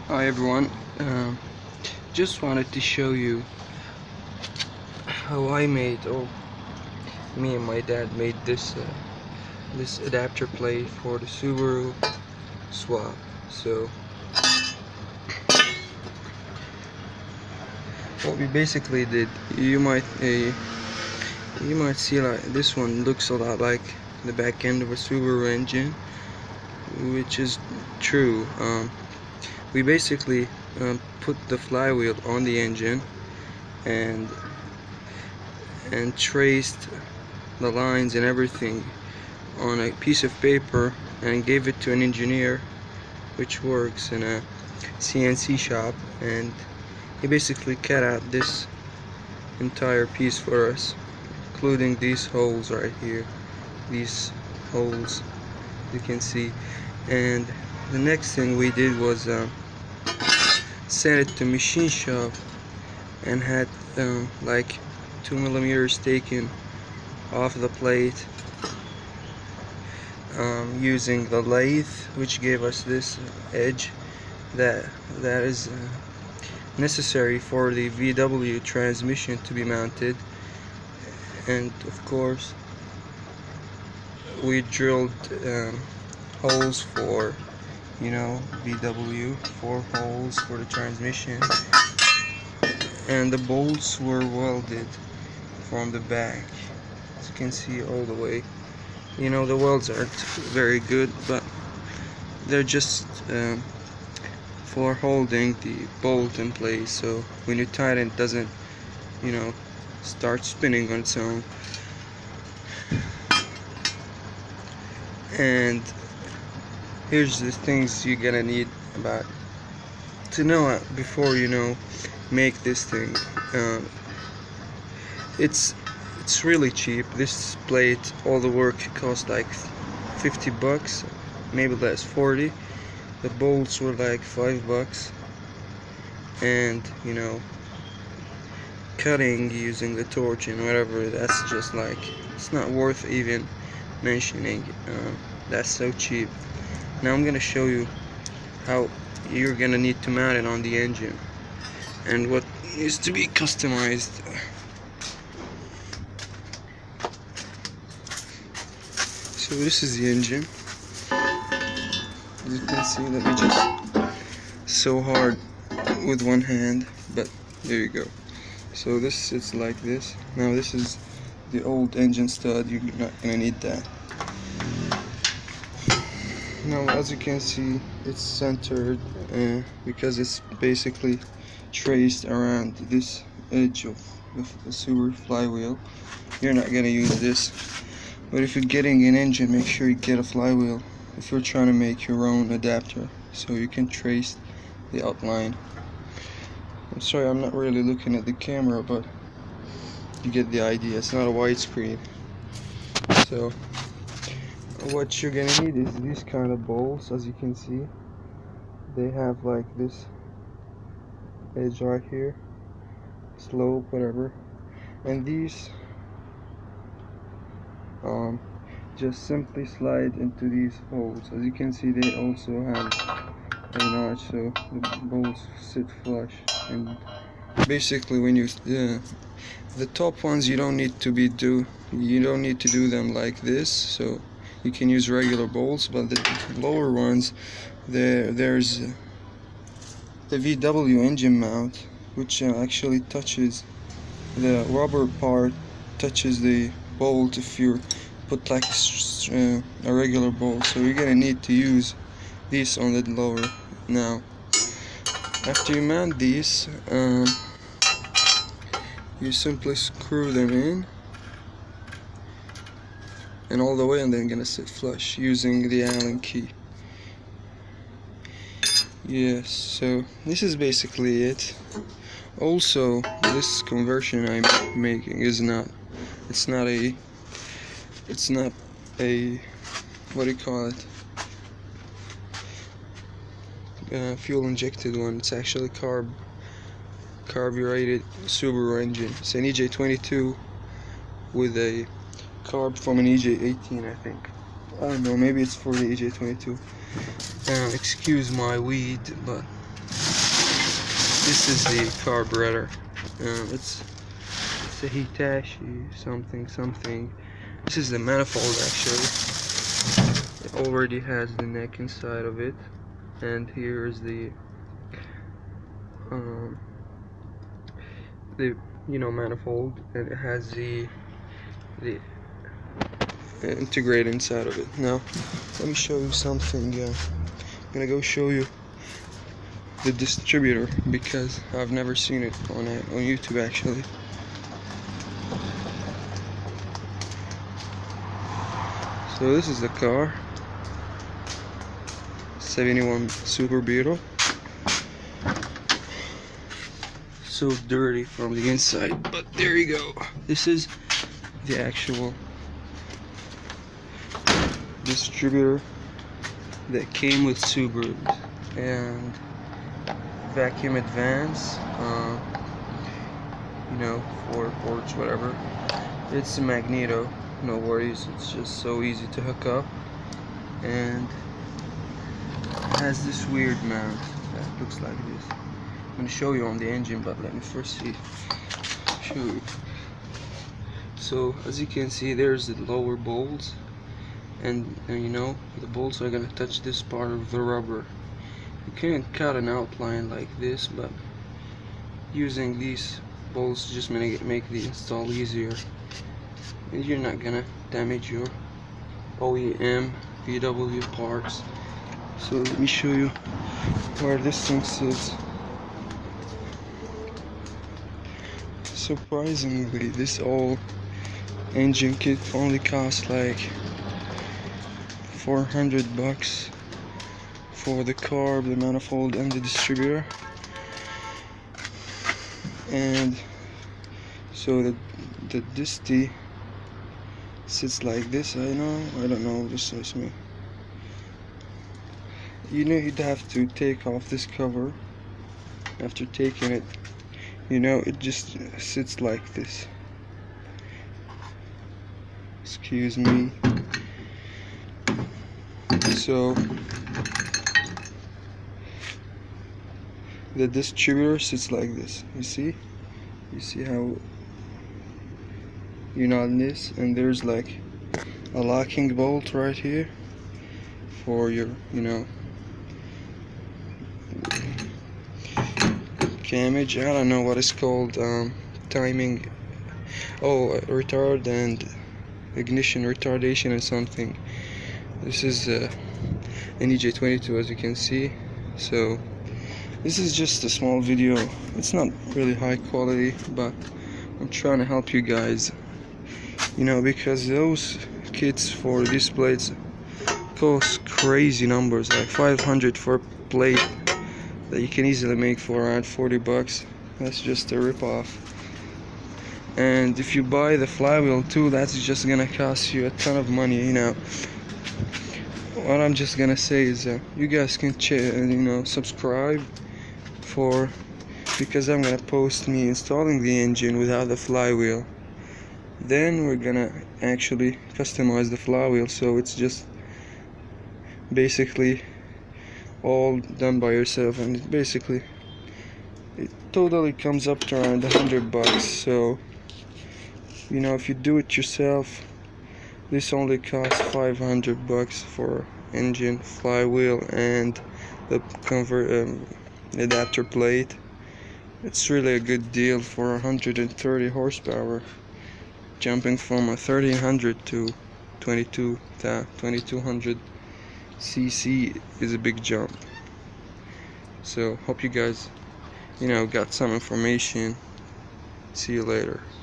Hi everyone, just wanted to show you how me and my dad made this adapter plate for the Subaru swap. So what we basically did, you might see, like, this one looks a lot like the back end of a Subaru engine, which is true. We basically put the flywheel on the engine and traced the lines and everything on a piece of paper and gave it to an engineer which works in a CNC shop, and he basically cut out this entire piece for us, including these holes right here, these holes you can see. And the next thing we did was send it to machine shop and had like 2mm taken off the plate using the lathe, which gave us this edge that is necessary for the VW transmission to be mounted. And of course we drilled holes for, VW, 4 holes for the transmission, and the bolts were welded from the back, as you can see, all the way. The welds aren't very good, but they're just for holding the bolt in place, so when you tighten it doesn't start spinning on its own. And here's the things you're gonna need about to know before make this thing. It's really cheap. This plate, all the work cost like $50, maybe less, 40. The bolts were like $5, and cutting using the torch and whatever, that's just like, it's not worth even mentioning. That's so cheap. Now I'm gonna show you how you're gonna need to mount it on the engine and what needs to be customized. So this is the engine. As you can see, let me just so hard with one hand, but there you go. So this sits like this. Now this is the old engine stud, you're not gonna need that. Now as you can see, it's centered because it's basically traced around this edge of the Subaru flywheel. You're not gonna use this, but if you're getting an engine, make sure you get a flywheel if you're trying to make your own adapter, so you can trace the outline. I'm sorry, I'm not really looking at the camera, but you get the idea. It's not a widescreen. So what you're gonna need is these kind of bolts. As you can see, they have like this edge right here, slope, whatever, and these just simply slide into these holes. As you can see, they also have a notch, so the bolts sit flush. And basically, when you the top ones, you don't need to do them like this, so you can use regular bolts. But the lower ones, there's the VW engine mount, which actually touches the rubber part, touches the bolt if you put like a regular bolt. So you're gonna need to use these on the lower. Now after you mount these, you simply screw them in and all the way, and then gonna sit flush using the Allen key. Yes, so this is basically it. Also, this conversion I'm making is not a what do you call it, fuel injected one. It's actually carbureted Subaru engine. It's an EJ22 with a carb from an EJ18, I think. I don't know, maybe it's for the EJ22. Excuse my weed, but This is the carburetor. It's a Hitachi something. This is the manifold actually. It already has the neck inside of it, and here is the manifold, and it has the integrate inside of it. Now let me show you something. I'm gonna go show you the distributor because I've never seen it on YouTube actually. So this is the car, 71 Super Beetle. So dirty from the inside, but there you go. This is the actual distributor that came with Subaru, and vacuum advance, for ports, whatever. It's a magneto, no worries, it's just so easy to hook up, and it has this weird mount that looks like this. I'm going to show you on the engine, but let me first show you. So as you can see, there's the lower bolts, and the bolts are going to touch this part of the rubber. You can cut an outline like this, but using these bolts just make the install easier, and you're not gonna damage your OEM VW parts. So let me show you where this thing sits. Surprisingly, this old engine kit only costs like $400 for the carb, the manifold, and the distributor. And so the disty sits like this. I don't know, this is me. You'd have to take off this cover. After taking it, it just sits like this. Excuse me. So the distributor sits like this. You see how on this, and there's like a locking bolt right here for your camage. I don't know what it's called, timing, retard and ignition retardation or something. This is an EJ22, as you can see. So this is just a small video. It's not really high quality, but I'm trying to help you guys, because those kits for these plates cost crazy numbers, like 500 for a plate that you can easily make for around $40. That's just a rip-off. And if you buy the flywheel too, that's just gonna cost you a ton of money. What I'm just gonna say is you guys can subscribe because I'm gonna post me installing the engine without the flywheel. Then we're gonna actually customize the flywheel, so it's just basically all done by yourself, and it totally comes up to around $100. So if you do it yourself, this only costs $500 for engine, flywheel, and the adapter plate. It's really a good deal for 130 horsepower. Jumping from a 1300 to 2200 cc is a big jump. So hope you guys got some information. See you later.